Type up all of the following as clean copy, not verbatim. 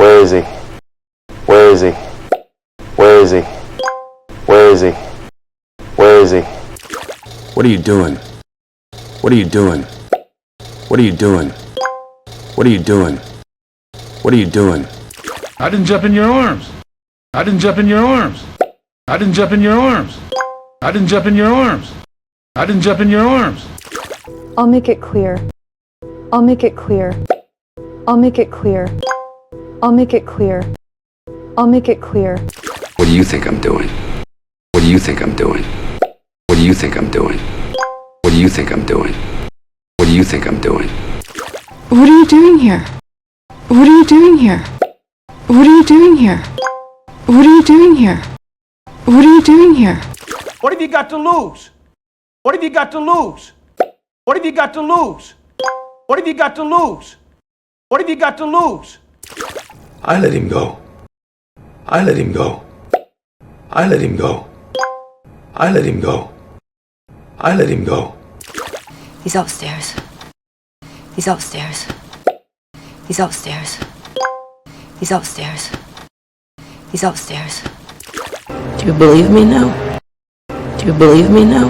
Where is he? Where is he? Where is he? Where is he? Where is he? What are you doing? What are you doing? What are you doing? What are you doing? What are you doing? I didn't jump in your arms. I didn't jump in your arms. I didn't jump in your arms. I didn't jump in your arms. I didn't jump in your arms. I'll make it clear. I'll make it clear. I'll make it clear. I'll make it clear. I'll make it clear. What do you think I'm doing? What do you think I'm doing? What do you think I'm doing? What do you think I'm doing? What do you think I'm doing? What are you doing here? What are you doing here? What are you doing here? What are you doing here? What are you doing here? What have you got to lose? What have you got to lose? What have you got to lose? What have you got to lose? What have you got to lose? I let him go. I let him go. I let him go. I let him go. I let him go. He's upstairs. He's upstairs. He's upstairs. He's upstairs. He's upstairs. Do you believe me now? Do you believe me now?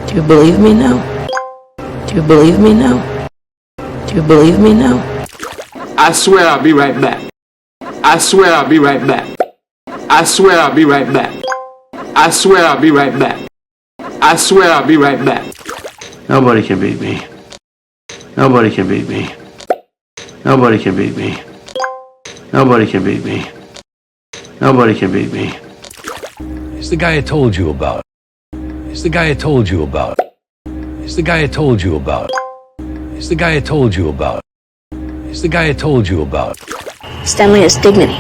Do you believe me now? Do you believe me now? Do you believe me now? I swear I'll be right back. I swear I'll be right back. I swear I'll be right back. I swear I'll be right back. I swear I'll be right back. Nobody can beat me. Nobody can beat me. Nobody can beat me. Nobody can beat me. Nobody can beat me. It's the guy I told you about. It's the guy I told you about. It's the guy I told you about. It's the guy I told you about. It's the guy I told you about. Stanley has dignity.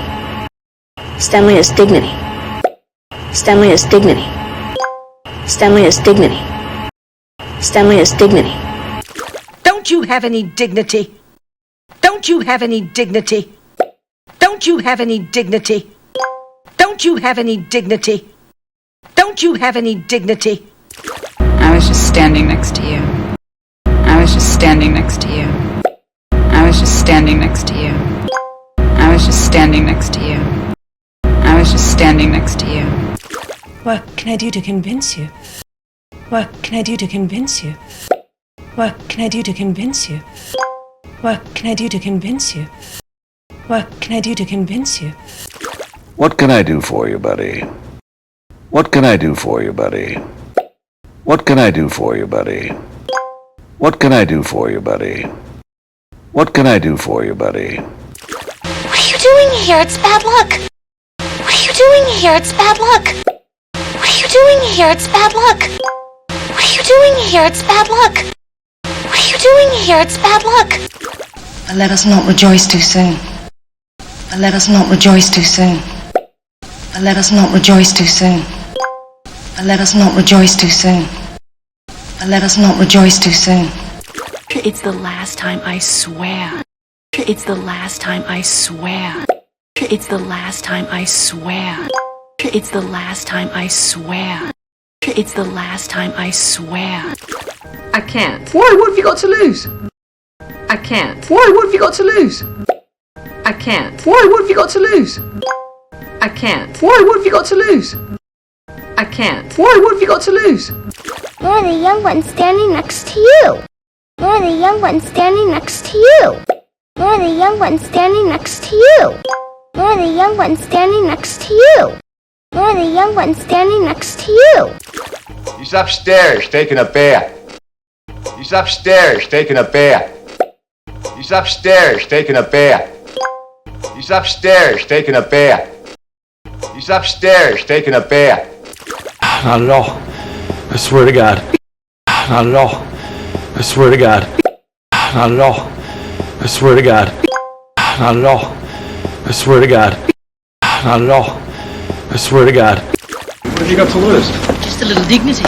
Stanley has dignity. Stanley has dignity. Stanley has dignity. Stanley has dignity. Don't you have any dignity? Don't you have any dignity? Don't you have any dignity? Don't you have any dignity? Don't you have any dignity? I was just standing next to you. I was just standing next to you. I was just standing next to you. I was just standing next to you. I was just standing next to you. What can I do to convince you? What can I do to convince you? What can I do to convince you? What can I do to convince you? What can I do to convince you? What can I do for you, buddy? What can I do for you, buddy? What can I do for you, buddy? What can I do for you, buddy? What can I do for you, buddy? What are you doing here? It's bad luck. What are you doing here? It's bad luck. What are you doing here? It's bad luck. What are you doing here? It's bad luck. What are you doing here? It's bad luck. But let us not rejoice too soon. But let us not rejoice too soon. But let us not rejoice too soon. But let us not rejoice too soon. But let us not rejoice too soon. It's the last time, I swear. It's the last time, I swear. It's the last time, I swear. It's the last time, I swear. It's the last time, I swear. I can't. Why? What have you got to lose? I can't. Why? What have you got to lose? I can't. Why? What have you got to lose? I can't. Why? What have you got to lose? I can't. Why? What have you got to lose? You're the young one standing next to you. You're the young one standing next to you. You're the young one standing next to you. You're the young one standing next to you. You're the young one standing next to you. He's upstairs taking a bath. He's upstairs taking a bath. He's upstairs taking a bath. He's upstairs taking a bath. He's upstairs taking a bath. Not at all. I swear to God. Not at all. I swear to God. Not at all. I swear to God. Not at all. I swear to God. Not at all. I swear to God. What have you got to lose? Just a little dignity.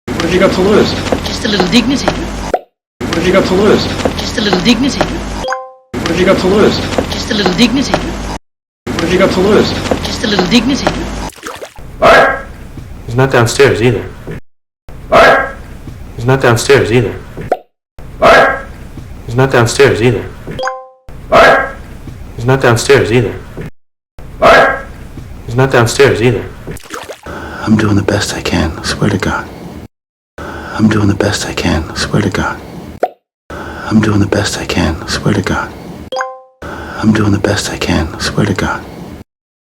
What have you got to lose? Just a little dignity. What have you got to lose? Just a little dignity. What have you got to lose? Just a little dignity. What have you got to lose? Just a little dignity. Art! He's not downstairs either. Art! He's not downstairs either. Art! He's not downstairs either. Art! He's not downstairs either. What? He's not downstairs either. I'm doing the best I can, I swear to God. I'm doing the best I can, I swear to God. I'm doing the best I can, I swear to God. I'm doing the best I can, I swear to God.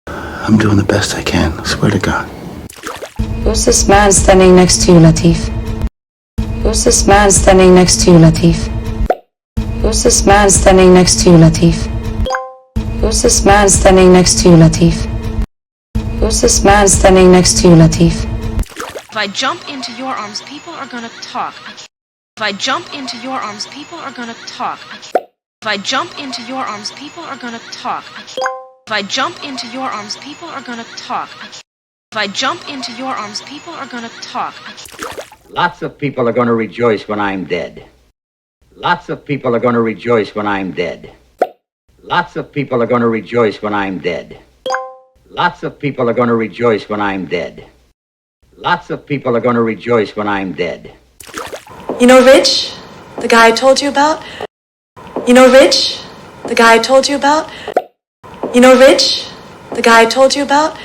I'm doing the best I can, I swear to God. Who's this man standing next to you, Latif? Who's this man standing next to you, Latif? Who's this man standing next to you, Latif? Who's this man standing next to you, Latif? Who's this man standing next to you, Latif? If I jump into your arms, people are gonna talk. If I jump into your arms, people are gonna talk. If I jump into your arms, people are gonna talk. If I jump into your arms, people are gonna talk. If I jump into your arms, people are gonna talk. Lots of people are going to rejoice when I'm dead. Lots of people are going to rejoice when I'm dead. Lots of people are going to rejoice when I'm dead. Lots of people are going to rejoice when I'm dead. Lots of people are going to rejoice when I'm dead. You know Rich, the guy I told you about? You know Rich, the guy I told you about? You know Rich, the guy I told you about?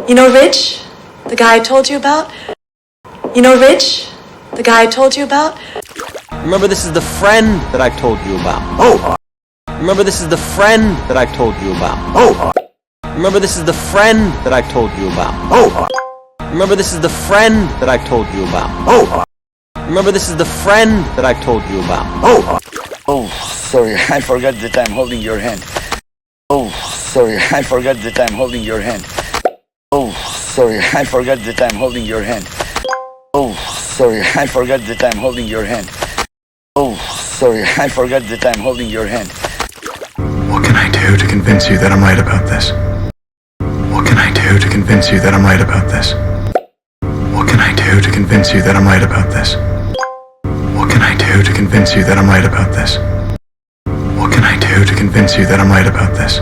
You know Rich, the guy I told you about? You know Rich, the guy I told you about? Remember, this is the friend that I told you about. Oh. Remember, this is the friend that I told you about. Oh. Remember, this is the friend that I told you about. Oh. Remember, this is the friend that I told you about. Oh. Remember, this is the friend that I told you about. Oh. Oh, sorry, I forgot that I'm holding your hand. Oh, sorry, I forgot that I'm holding your hand. Oh, sorry, I forgot that I'm holding your hand. Oh, sorry, I forgot that I'm holding your hand. Oh, sorry, I forgot that I'm holding your hand. What can I do to convince you that I'm right about this? What can I do to convince you that I'm right about this? What can I do to convince you that I'm right about this? What can I do to convince you that I'm right about this? What can I do to convince you that I'm right about this?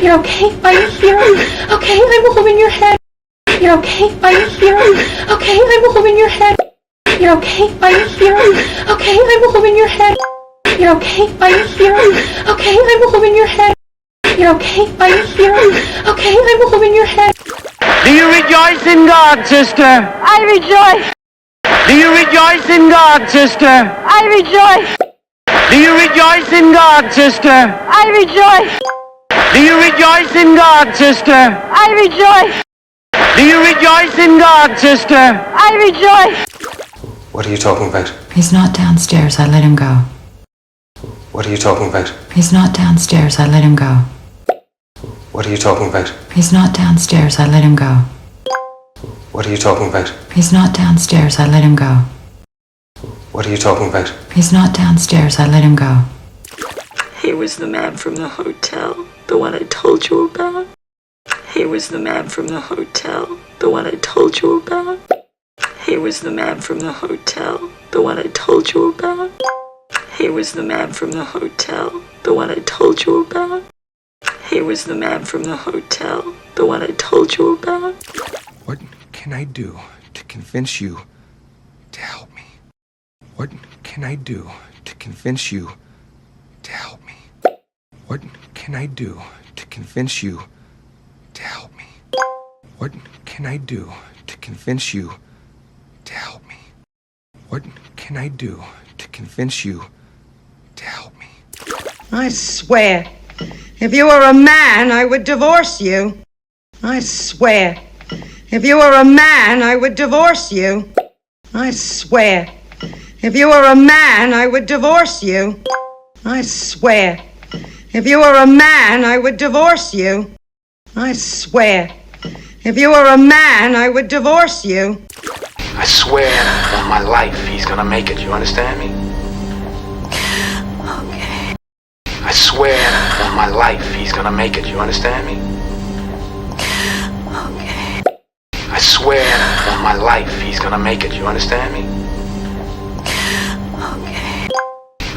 You're okay? Are you here? Okay, I'm holding your head. You're okay? Are you here? Okay, I'm holding your head. You're okay? Are you here? Okay, I'm holding your head. You're okay? Are you here? Okay, I'm holding your head. You're okay? Are you here? Okay, I'm holding your head. Do you rejoice in God, sister? I rejoice. Do you rejoice in God, sister? I rejoice. Do you rejoice in God, sister? I rejoice. Do you rejoice in God, sister? I rejoice. Do you rejoice in God, sister? I rejoice. What are you talking about? He's not downstairs. I let him go. What are you talking about? He's not downstairs. I let him go. What are you talking about? He's not downstairs. I let him go. What are you talking about? He's not downstairs. I let him go. What are you talking about? He's not downstairs. I let him go. He was the man from the hotel, the one I told you about. He was the man from the hotel, the one I told you about. He was the man from the hotel, the one I told you about. He was the man from the hotel, the one I told you about. He was the man from the hotel, the one I told you about. What can I do to convince you to help me? What can I do to convince you to help me? What can I do to convince you to help me? What can I do to convince you to help me? What can I do to convince you to help me? I swear, if you were a man, I would divorce you. I swear, if you were a man, I would divorce you. I swear, if you were a man, I would divorce you. I swear, if you were a man, I would divorce you. I swear, if you were a man, I would divorce you. I swear on my life he's gonna make it, you understand me? Okay. I swear on my life he's gonna make it, you understand me? Okay. I swear on my life he's gonna make it, you understand me? Okay.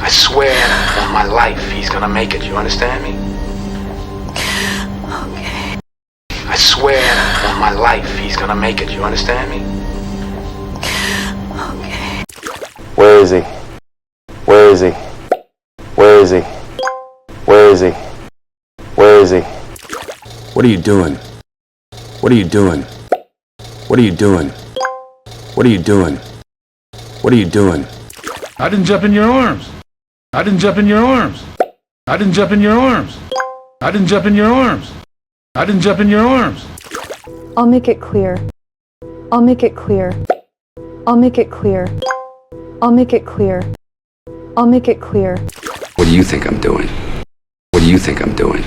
I swear on my life he's gonna make it, you understand me? Okay. I swear on my life he's gonna make it, you understand me? Okay. Where is he? Where is he? Where is he? Where is he? is he? What are you doing? What are you doing? What are you doing? What are you doing? What are you doing? I didn't jump in your arms. I didn't jump in your arms. I didn't jump in your arms. I didn't jump in your arms. I didn't jump in your arms. I'll make it clear. I'll make it clear. I'll make it clear. I'll make it clear. I'll make it clear. What do you think I'm doing? What do you think I'm doing?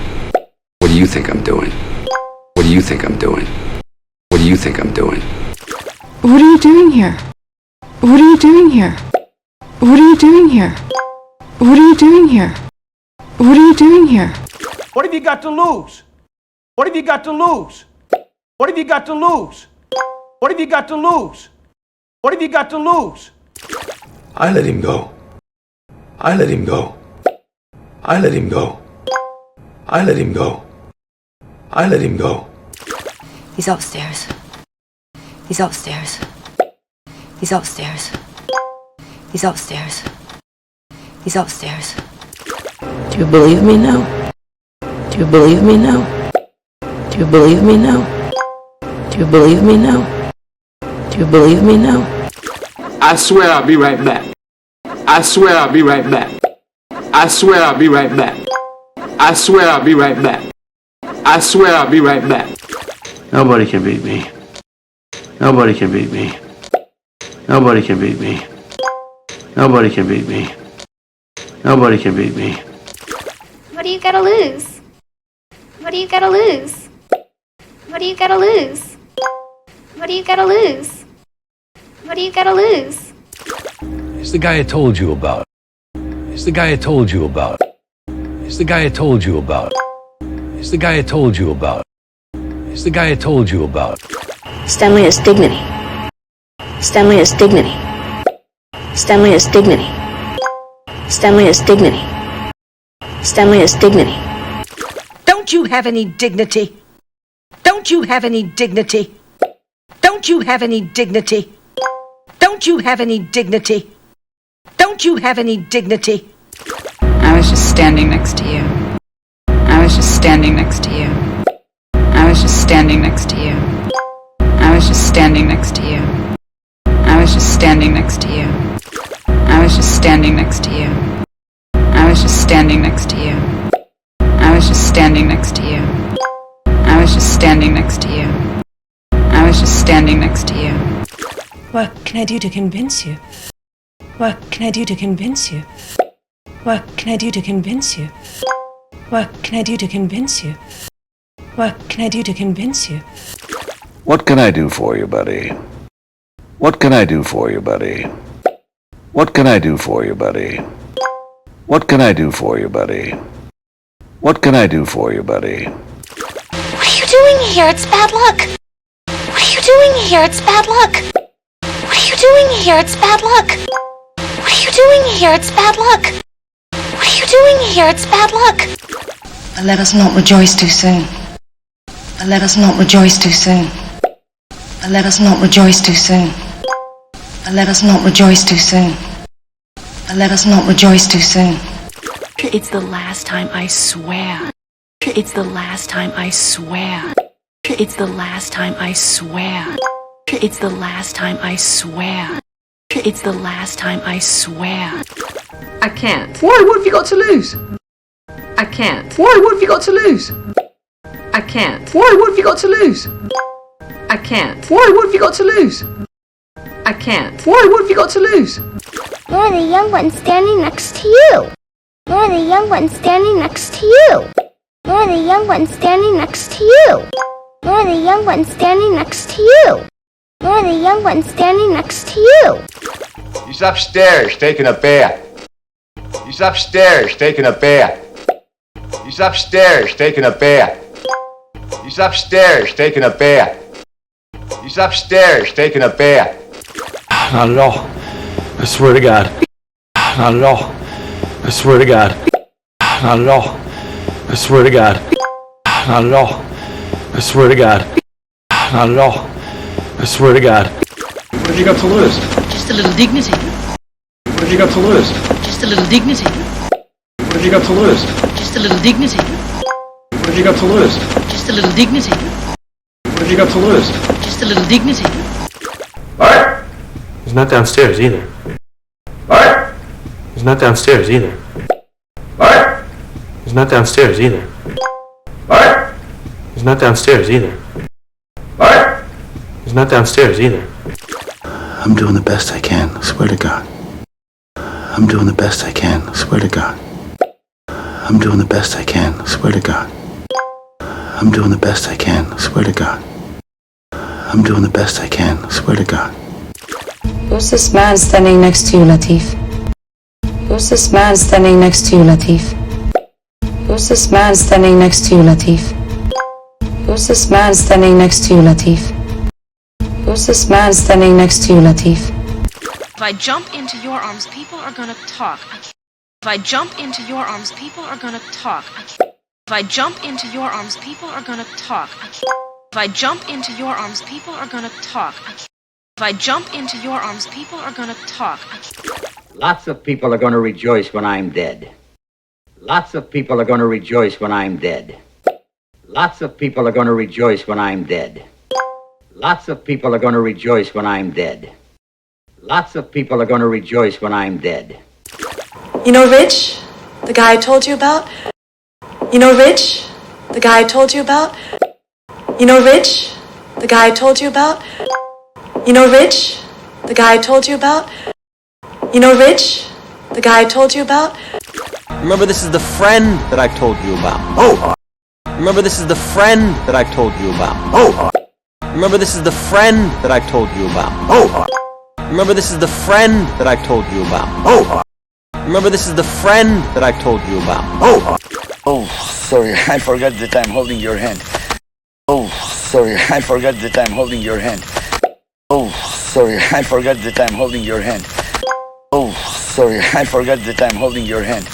What do you think I'm doing? What do you think I'm doing? What do you think I'm doing? What are you doing here? What are you doing here? What are you doing here? What are you doing here? What are you doing here? What have you got to lose? What have you got to lose? What have you got to lose? What have you got to lose? What have you got to lose? I let him go. I let him go. I let him go. I let him go. I let him go. He's upstairs. He's upstairs. He's upstairs. He's upstairs. He's upstairs. Do you believe me now? Do you believe me now? Do you believe me now? Do you believe me now? Do you believe me now? I swear I'll be right back. I swear I'll be right back. I swear I'll be right back. I swear I'll be right back. I swear I'll be right back. Nobody can beat me. Nobody can beat me. Nobody can beat me. Nobody can beat me. Nobody can beat me. What do you gotta lose? What do you gotta lose? What do you gotta lose? What do you gotta lose? What do you gotta lose? It's the guy I told you about. It's the guy I told you about. It's the guy I told you about. It's the guy I told you about. It's the guy I told you about. Stanley has dignity. Stanley has dignity. Stanley has dignity. Stanley has dignity. Stanley has dignity. Don't you have any dignity? Don't you have any dignity? Don't you have any dignity? Don't you have any dignity? Don't you have any dignity? I was just standing next to you. I was just standing next to you. I was just standing next to you. I was just standing next to you. I was just standing next to you. I was just standing next to you. I was just standing next to you. I was just standing next to you. I was just standing next to you. I was just standing next to you. What can I do to convince you? What can I do to convince you? What can I do to convince you? What can I do to convince you? What can I do to convince you? What can I do for you, buddy? What can I do for you, buddy? What can I do for you, buddy? What can I do for you, buddy? What can I do for you, buddy? What are you doing here? It's bad luck. What are you doing here? It's bad luck. What are you doing here? It's bad luck. What are you doing here? It's bad luck. What are you doing here? It's bad luck. But let us not rejoice too soon. But let us not rejoice too soon. But let us not rejoice too soon. But let us not rejoice too soon. But let us not rejoice too soon. It's the last time, I swear. It's the last time, I swear. It's the last time, I swear. It's the last time, I swear. It's the last time, I swear. I can't. Why? What have you got to lose? I can't. Why? What have you got to lose? I can't. Why? What have you got to lose? I can't. Why? What have you got to lose? I can't. Why? What have you got to lose? You're the young one standing next to you. You're the young one standing next to you. You're the young one standing next to you. You're the young one standing next to you. You're the young one standing next to you. He's upstairs taking a bath. He's upstairs taking a bath. He's upstairs taking a bath. He's upstairs taking a bath. He's upstairs taking a bath. Not at all. I swear to God. Not at all. I swear to God. Not at all. I swear to God. Not at all. I swear to God. Not at all. I swear to God. What have you got to lose? Just a little dignity. What have you got to lose? Just a little dignity. What have you got to lose? Just a little dignity. What What have you got to lose? Just a little dignity. What have you got to lose? Just a little dignity. Art! He's not downstairs either. Art! He's not downstairs either. Art! He's not downstairs either. Art! He's not downstairs either. Art! He's not downstairs either. I'm doing the best I can, I swear to God. I'm doing the best I can, I swear to God. I'm doing the best I can, I swear to God. I'm doing the best I can, I swear to God. I'm doing the best I can, I swear to God. Who's this man standing next to you, Latif? Who's this man standing next to you, Latif? Who's this man standing next to you, Latif? Who's this man standing next to you, Latif? Who's this man standing next to you, Latif? If I jump into your arms, people are gonna talk. If I jump into your arms, people are gonna talk. If I jump into your arms, people are gonna talk. If I jump into your arms, people are gonna talk. If I jump into your arms, people are gonna talk. Lots of people are going to rejoice when I'm dead. Lots of people are going to rejoice when I'm dead. Lots of people are going to rejoice when I'm dead. Lots of people are going to rejoice when I'm dead. Lots of people are going to rejoice when I'm dead. You know Rich, the guy I told you about? You know Rich, the guy I told you about? You know Rich, the guy I told you about? You know Rich, the guy I told you about? You know Rich, the guy I told you about? Remember, this is the friend that I told you about. Oh! Remember, this is the friend that I told you about. Oh! Remember, this is the friend that I told you about. Oh! Remember, this is the friend that I told you about. Oh! Remember, this is the friend that I told you about. Oh! Oh, sorry, I forgot that I'm holding your hand. Oh, sorry, I forgot that I'm holding your hand. Oh, sorry, I forgot that I'm holding your hand. Oh, sorry, I forgot that I'm holding your hand.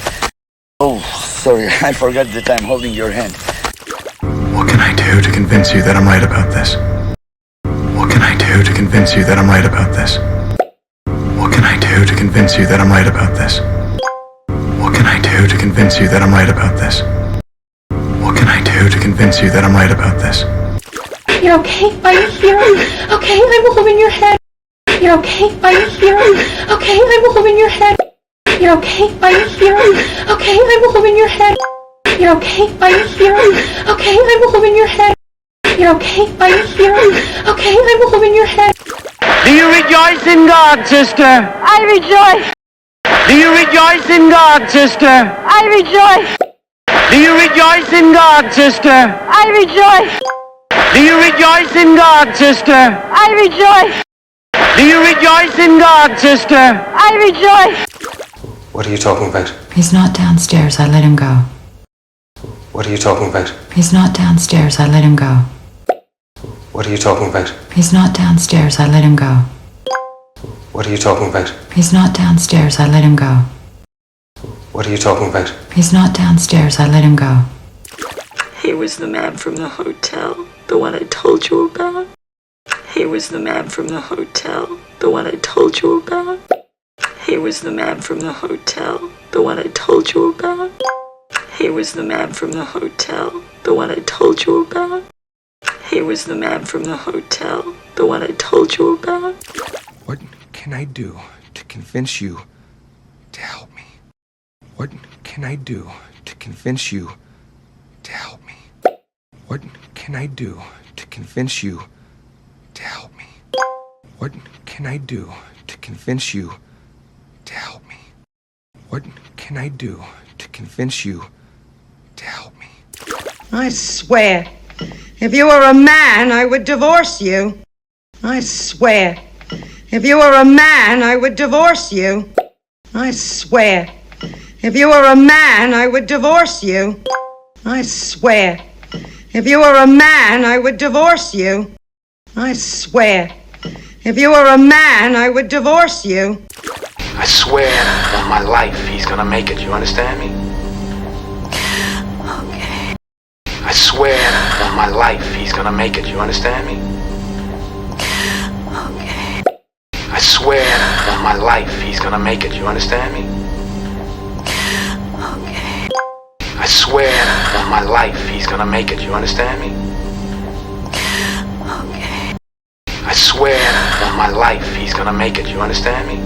Oh, sorry, I forgot that I'm holding your hand. What can I do to convince you that I'm right about this? What can I do to convince you that I'm right about this? What can I do to convince you that I'm right about this? What can I do to convince you that I'm right about this? What can I do to convince you that I'm right about this? You're okay? Are you here? Okay, I'm holding your head. You're okay? Are you here? Okay, I'm holding your head. You're okay? Are you here? Okay, I'm holding your head. You're okay? Are you here? Okay, I'm holding your head. You're okay? Are you here? Okay, I'm holding your head. Do you rejoice in God, sister? I rejoice. Do you rejoice in God, sister? I rejoice. Do you rejoice in God, sister? I rejoice. Do you rejoice in God, sister? I rejoice. Do you rejoice in God, sister? I rejoice. What are you talking about? He's not downstairs, I let him go. What are you talking about? He's not downstairs, I let him go. What are you talking about? He's not downstairs, I let him go. What are you talking about? He's not downstairs, I let him go. What are you talking about? He's not downstairs, I let him go. He was the man from the hotel, the one I told you about. He was the man from the hotel, the one I told you about. He was the man from the hotel, the one I told you about. He was the man from the hotel, the one I told you about. He was the man from the hotel, the one I told you about. What can I do to convince you to help me? What can I do to convince you to help me? What can I do to convince you to help me? What can I do to convince you to help me? What can I do to convince you to help me? I swear, if you were a man, I would divorce you. I swear, if you were a man, I would divorce you. I swear, if you were a man, I would divorce you. I swear, if you were a man, I would divorce you. I swear, if you were a man, I would divorce you. I swear on my life he's gonna make it, you understand me? Okay. I swear on my life he's gonna make it, you understand me? Okay. I swear on my life he's gonna make it, you understand me? Okay. I I swear on my life he's gonna make it. You understand me? Okay. I swear on my life he's gonna make it. You understand me?